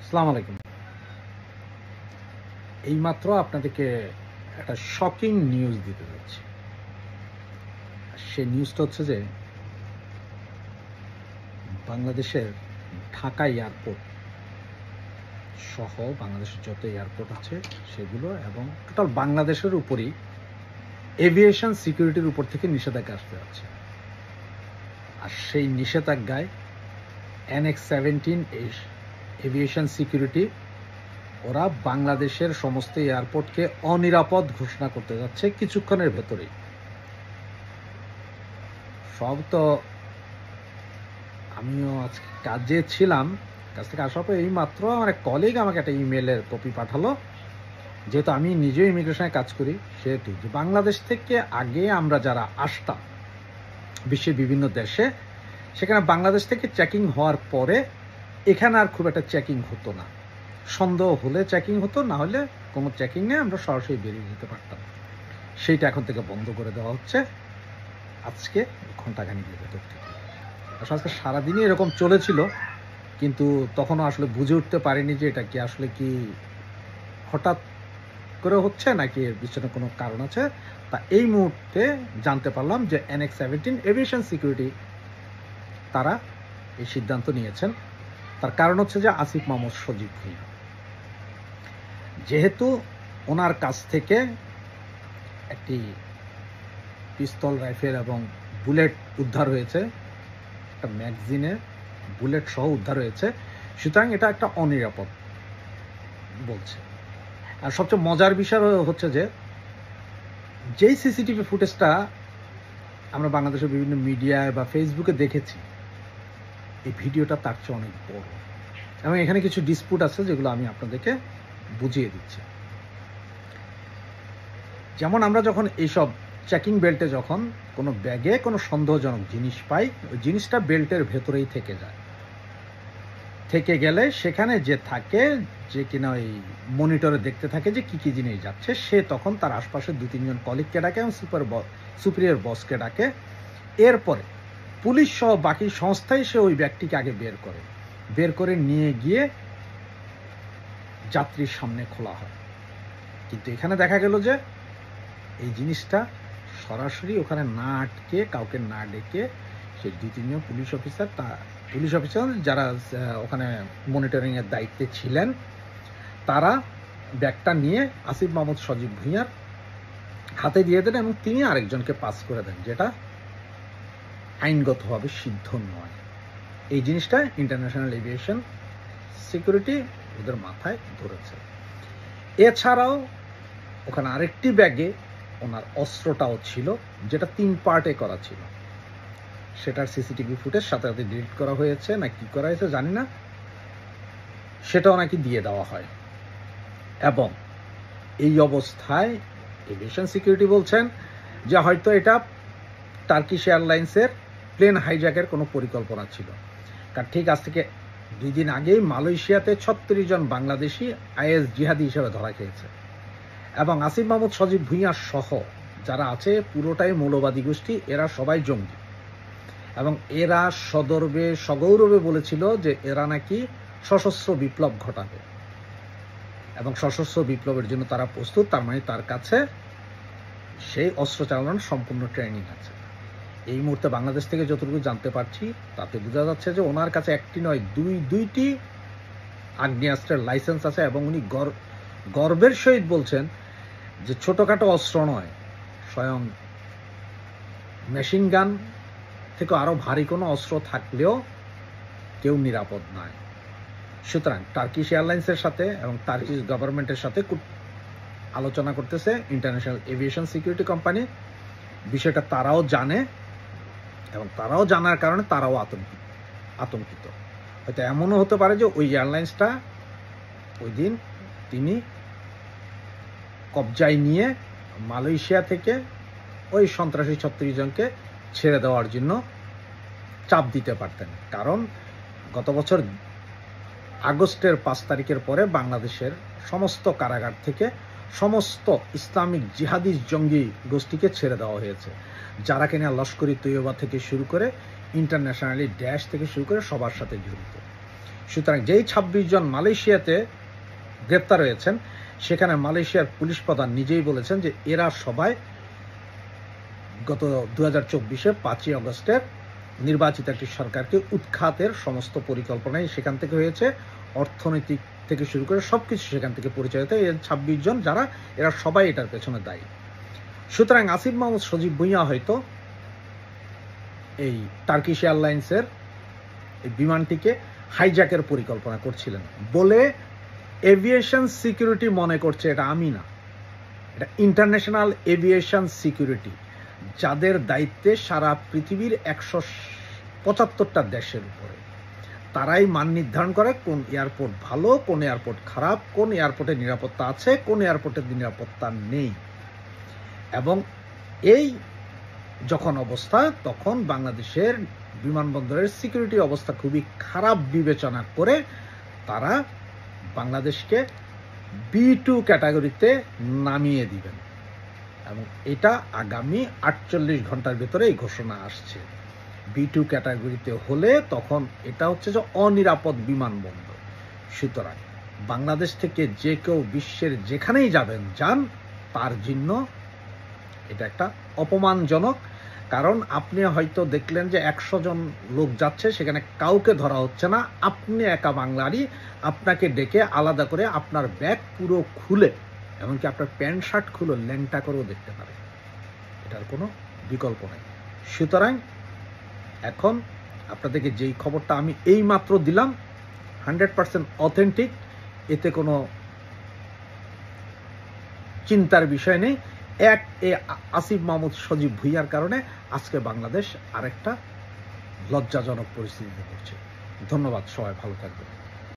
আসসালামু আলাইকুম। এইমাত্র আপনাদেরকে একটা শকিং নিউজ দিতে যাচ্ছি। সেই নিউজটা হচ্ছে যে বাংলাদেশের ঢাকা এয়ারপোর্ট সহ বাংলাদেশের যত এয়ারপোর্ট আছে সেগুলো এবং টোটাল বাংলাদেশের উপরই এভিয়েশন সিকিউরিটির উপর থেকে নিষেধাজ্ঞা আসতে যাচ্ছে। আর সেই নিষেধাজ্ঞায় NX-17 এভিয়েশন সিকিউরিটি ওরা বাংলাদেশের সমস্ত এয়ারপোর্টকে অনিরাপদ ঘোষণা করতে যাচ্ছে কিছুক্ষণের ভেতরেই। সব তো আমিও আজকে কাজে ছিলাম, কাজ থেকে আসার পর এই মাত্র আমার এক কলিগ আমাকে একটা ইমেলের কপি পাঠালো। যেহেতু আমি নিজেও ইমিগ্রেশনে কাজ করি, সেহেতু যে বাংলাদেশ থেকে আগে আমরা যারা আসতাম বিশ্বের বিভিন্ন দেশে, সেখানে বাংলাদেশ থেকে চেকিং হওয়ার পরে এখানে আর খুব একটা চেকিং হতো না। সন্দেহ হলে চেকিং হতো, না হলে কোনো চেকিং নেই, আমরা সরাসরি বেরিয়ে যেতে পারতাম। সেইটা এখন থেকে বন্ধ করে দেওয়া হচ্ছে আজকে ঘন্টাখানিকের ভেতর থেকে। আসলে আজকে সারাদিনই এরকম চলেছিল, কিন্তু তখনও আসলে বুঝে উঠতে পারিনি যে এটা কি আসলে কি হঠাৎ করে হচ্ছে নাকি এর পিছনে কোনো কারণ আছে। তা এই মুহূর্তে জানতে পারলাম যে NX-17 এভিয়েশন সিকিউরিটি তারা এই সিদ্ধান্ত নিয়েছেন। তার কারণ হচ্ছে যে আসিফ মাহমুদ সজীব ভুঁইয়া, যেহেতু ওনার কাছ থেকে একটি পিস্তল, রাইফেল এবং বুলেট উদ্ধার হয়েছে, একটা ম্যাগজিনে বুলেট সহ উদ্ধার হয়েছে, সুতরাং এটা একটা অনিরাপদ বলছে। আর সবচেয়ে মজার বিষয় হচ্ছে যে যেই সিসিটিভি ফুটেজটা আমরা বাংলাদেশের বিভিন্ন মিডিয়ায় বা ফেসবুকে দেখেছি, এই ভিডিওটা তার চেয়ে অনেক বড় এবং এখানে কিছু ডিসপুট আছে যেগুলো আমি আপনাদেরকে বুঝিয়ে দিচ্ছি। যেমন আমরা যখন এইসব চেকিং বেল্টে যখন কোনো ব্যাগে কোনো সন্দেহজনক জিনিস পাই, ওই জিনিসটা বেল্টের ভেতরেই থেকে যায়। থেকে গেলে সেখানে যে থাকে, যে কিনা ওই মনিটরে দেখতে থাকে যে কি কি জিনিস যাচ্ছে, সে তখন তার আশপাশে 2-3 জন কলিগকে ডাকে এবং সুপিরিয়র বসকে ডাকে। এরপরে পুলিশ সহ বাকি সংস্থাই সে ওই ব্যক্তিকে আগে বের করে নিয়ে গিয়ে যাত্রীর সামনে খোলা হয়। কিন্তু এখানে দেখা গেল যে এই জিনিসটা সরাসরি ওখানে না আটকে, কাউকে না ডেকে, সেই 2-3 জন পুলিশ অফিসার যারা ওখানে মনিটরিংয়ের দায়িত্বে ছিলেন, তারা ব্যাগটা নিয়ে আসিফ মাহমুদ সজীব ভুঁইয়ার হাতে দিয়ে দেন এবং তিনি আরেকজনকে পাস করে দেন, যেটা আইনগতভাবে সিদ্ধ নয়। এই জিনিসটা ইন্টারন্যাশনাল এভিয়েশন সিকিউরিটি ওদের মাথায় ধরেছে। এছাড়াও ওখানে আরেকটি ব্যাগে ওনার অস্ত্রটাও ছিল, যেটা 3 পার্টে করা ছিল। সেটার সিসিটিভি ফুটেজ সাথে সাথে ডিলিট করা হয়েছে না কি করা হয়েছে জানি না, সেটাও নাকি দিয়ে দেওয়া হয়। এবং এই অবস্থায় এভিয়েশন সিকিউরিটি বলছেন যে হয়তো এটা টার্কিশ এয়ারলাইন্সের প্লেন হাইজ্যাকের কোনো পরিকল্পনা ছিল। কারণ ঠিক আজ থেকে 2 দিন আগেই মালয়েশিয়াতে 36 জন বাংলাদেশি IS জিহাদি হিসেবে ধরা খেয়েছে এবং আসিফ মাহমুদ সজীব ভুঁইয়া সহ যারা আছে পুরোটাই মৌলবাদী গোষ্ঠী, এরা সবাই জঙ্গি এবং এরা সগৌরবে বলেছিল যে এরা নাকি সশস্ত্র বিপ্লব ঘটাবে এবং সশস্ত্র বিপ্লবের জন্য তারা প্রস্তুত। তার মানে তার কাছে সেই অস্ত্র চালানোর সম্পূর্ণ ট্রেনিং আছে। এই মুহূর্তে বাংলাদেশ থেকে যতটুকু জানতে পারছি তাতে বোঝা যাচ্ছে যে ওনার কাছে একটি নয়, দুইটি আগ্নেয়াস্ত্রের লাইসেন্স আছে এবং উনি গর্বের সহিত বলছেন যে ছোটখাটো অস্ত্র নয়, স্বয়ং মেশিন গান থেকে আরো ভারী কোনো অস্ত্র থাকলেও কেউ নিরাপদ নয়। সুতরাং টার্কিশ এয়ারলাইন্সের সাথে এবং টার্কিশ গভর্নমেন্টের সাথে আলোচনা করতেছে ইন্টারন্যাশনাল এভিয়েশন সিকিউরিটি কোম্পানি। বিষয়টা তারাও জানে এবং তারাও জানার কারণে তারাও আতঙ্কিত। হয়তো এমনও হতে পারে যে ওই এয়ারলাইন্সটা ওই দিন তিনি কবজায় নিয়ে মালয়েশিয়া থেকে ওই সন্ত্রাসী 36 জনকে ছেড়ে দেওয়ার জন্য চাপ দিতে পারতেন। কারণ গত বছর আগস্টের 5 তারিখের পরে বাংলাদেশের সমস্ত কারাগার থেকে সমস্ত ইসলামিক জিহাদি জঙ্গি গোষ্ঠীকে ছেড়ে দেওয়া হয়েছে, যারা কিনা লস্করি তৈয়বা থেকে শুরু করে ইন্টারন্যাশনালি ড্যাশ থেকে শুরু করে সবার সাথে জড়িত। সুতরাং যেই ২৬ জন মালয়েশিয়াতে গ্রেপ্তার হয়েছেন, সেখানে মালয়েশিয়ার পুলিশ প্রধান নিজেই বলেছেন যে এরা সবাই গত ২০২৪-এ ৫ই অগস্টের নির্বাচিত একটি সরকারকে উৎখাতের সমস্ত পরিকল্পনাই সেখান থেকে হয়েছে। অর্থনৈতিক থেকে শুরু করে সবকিছু সেখান থেকে পরিচালিত। এর ২৬ জন যারা, এরা সবাই এটার পেছনে দায়ী। সুতরাং আসিফ মাহমুদ সজীব ভুঁইয়া হয়তো এই টার্কিশ এয়ারলাইন্সের এই বিমানটিকে হাইজ্যাকের পরিকল্পনা করছিলেন বলে এভিয়েশন সিকিউরিটি মনে করছে। এটা আমি না, এটা ইন্টারন্যাশনাল এভিয়েশন সিকিউরিটি, যাদের দায়িত্বে সারা পৃথিবীর ১৭৫টা দেশের উপরে। তারাই মান নির্ধারণ করে কোন এয়ারপোর্ট ভালো, কোন এয়ারপোর্ট খারাপ, কোন এয়ারপোর্টে নিরাপত্তা আছে, কোন এয়ারপোর্টে নিরাপত্তা নেই। এবং এই যখন অবস্থা, তখন বাংলাদেশের বিমানবন্দরের সিকিউরিটি অবস্থা খুবই খারাপ বিবেচনা করে তারা বাংলাদেশকে B2 ক্যাটাগরিতে নামিয়ে দিবেন। এবং এটা আগামী ৪৮ ঘন্টার ভিতরে এই ঘোষণা আসছে। B2 ক্যাটাগরিতে হলে তখন এটা হচ্ছে যে অনিরাপদ বিমানবন্দর। সুতরাং বাংলাদেশ থেকে যে কেউ বিশ্বের যেখানেই যান, তার জন্য এটা একটা অপমানজনক। কারণ আপনি হয়তো দেখলেন যে ১০০ জন লোক যাচ্ছে, সেখানে কাউকে ধরা হচ্ছে না, আপনি একা বাঙালি, আপনাকে ডেকে আলাদা করে আপনার ব্যাগ পুরো খুলে, এমনকি আপনার প্যান্ট শার্ট খুলে ল্যাংটা করেও দেখতে পারে। এটার কোনো বিকল্প নেই। সুতরাং এখন আপনাদেরকে যেই খবরটা আমি এই মাত্র দিলাম 100% অথেন্টিক, এতে কোনো চিন্তার বিষয় নেই। আসিফ মাহমুদ সজীব ভুঁইয়ার কারণে আজকে বাংলাদেশ আরেকটা লজ্জাজনক পরিস্থিতিতে পড়ছে। ধন্যবাদ, সবাই ভালো থাকবেন।